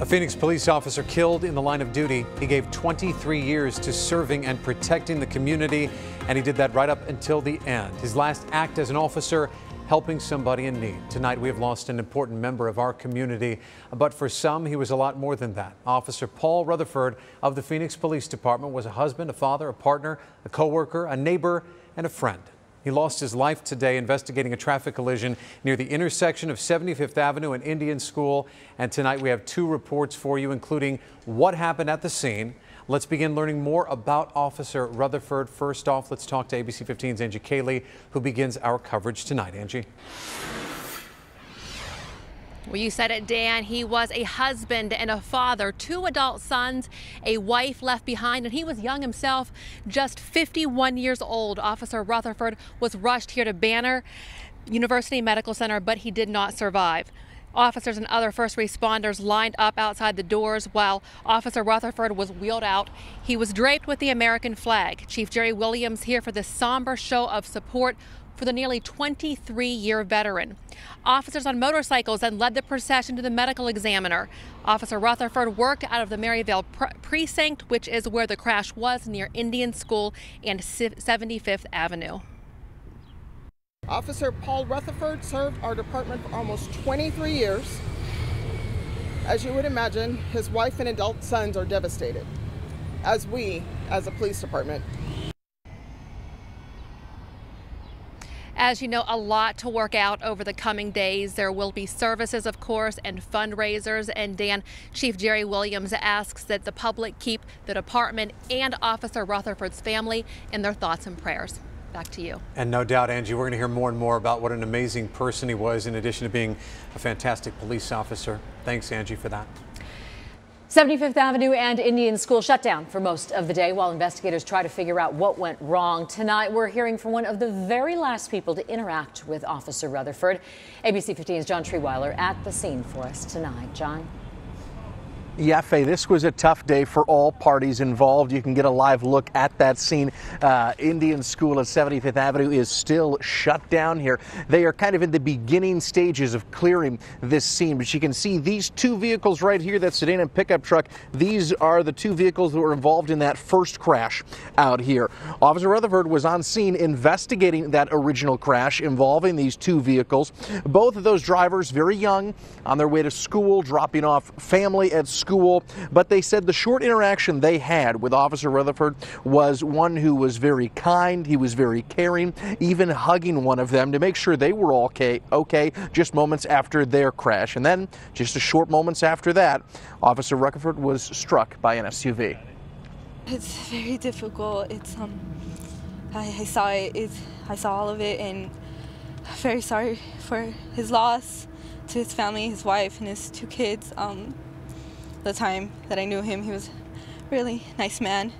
A Phoenix police officer killed in the line of duty. He gave 23 years to serving and protecting the community, and he did that right up until the end. His last act as an officer, helping somebody in need. Tonight we have lost an important member of our community, but for some he was a lot more than that. Officer Paul Rutherford of the Phoenix Police Department was a husband, a father, a partner, a co-worker, a neighbor, and a friend. He lost his life today investigating a traffic collision near the intersection of 75th Avenue and Indian School. And tonight we have two reports for you, including what happened at the scene. Let's begin learning more about Officer Rutherford. First off, let's talk to ABC 15's Angie Cayley, who begins our coverage tonight. Angie. Well, you said it, Dan. He was a husband and a father, two adult sons, a wife left behind, and he was young himself, just 51 years old. Officer Rutherford was rushed here to Banner University Medical Center, but he did not survive. Officers and other first responders lined up outside the doors while Officer Rutherford was wheeled out. He was draped with the American flag. Chief Jeri Williams here for this somber show of support for the nearly 23-year veteran. Officers on motorcycles then led the procession to the medical examiner. Officer Rutherford worked out of the Maryvale precinct, which is where the crash was, near Indian School and 75th Avenue. Officer Paul Rutherford served our department for almost 23 years. As you would imagine, his wife and adult sons are devastated, as a police department. As you know, a lot to work out over the coming days. There will be services, of course, and fundraisers. And Dan, Chief Jeri Williams asks that the public keep the department and Officer Rutherford's family in their thoughts and prayers. Back to you. And no doubt, Angie, we're going to hear more and more about what an amazing person he was, in addition to being a fantastic police officer. Thanks, Angie, for that. 75th Avenue and Indian School shut down for most of the day while investigators try to figure out what went wrong. Tonight, we're hearing from one of the very last people to interact with Officer Rutherford. ABC 15's John Treeweiler at the scene for us tonight. John? Yeah, Faye, this was a tough day for all parties involved. You can get a live look at that scene. Indian School at 75th Avenue is still shut down here. They are kind of in the beginning stages of clearing this scene, but you can see these two vehicles right here, that sedan and pickup truck. These are the two vehicles that were involved in that first crash out here. Officer Rutherford was on scene investigating that original crash involving these two vehicles. Both of those drivers very young, on their way to school, dropping off family at school. But they said the short interaction they had with Officer Rutherford was one who was very kind. He was very caring, even hugging one of them to make sure they were okay just moments after their crash. And then just a short moments after that, Officer Rutherford was struck by an SUV. It's very difficult. It's I saw it. I saw all of it, and I'm very sorry for his loss, to his family, his wife, and his two kids. The time that I knew him, he was a really nice man.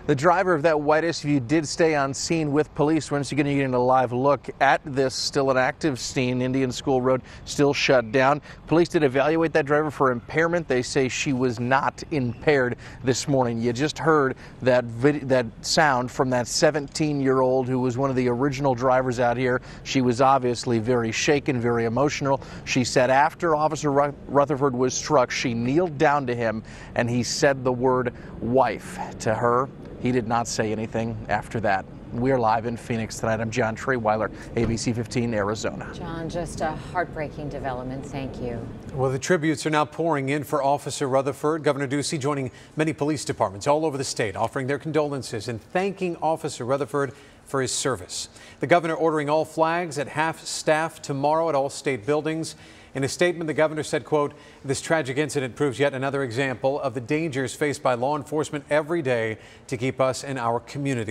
The driver of that white SUV did stay on scene with police. Once again, you're getting a live look at this still an active scene. Indian School Road still shut down. Police did evaluate that driver for impairment. They say she was not impaired this morning. You just heard that sound from that 17-year-old who was one of the original drivers out here. She was obviously very shaken, very emotional. She said after Officer Rutherford was struck, she kneeled down to him and he said the word wife to her. He did not say anything after that. We're live in Phoenix tonight. I'm John Treeweiler, ABC 15, Arizona. John, just a heartbreaking development. Thank you. Well, the tributes are now pouring in for Officer Rutherford. Governor Ducey joining many police departments all over the state, offering their condolences and thanking Officer Rutherford for his service. The governor ordering all flags at half staff tomorrow at all state buildings. In a statement, the governor said, quote, "This tragic incident proves yet another example of the dangers faced by law enforcement every day to keep us and our community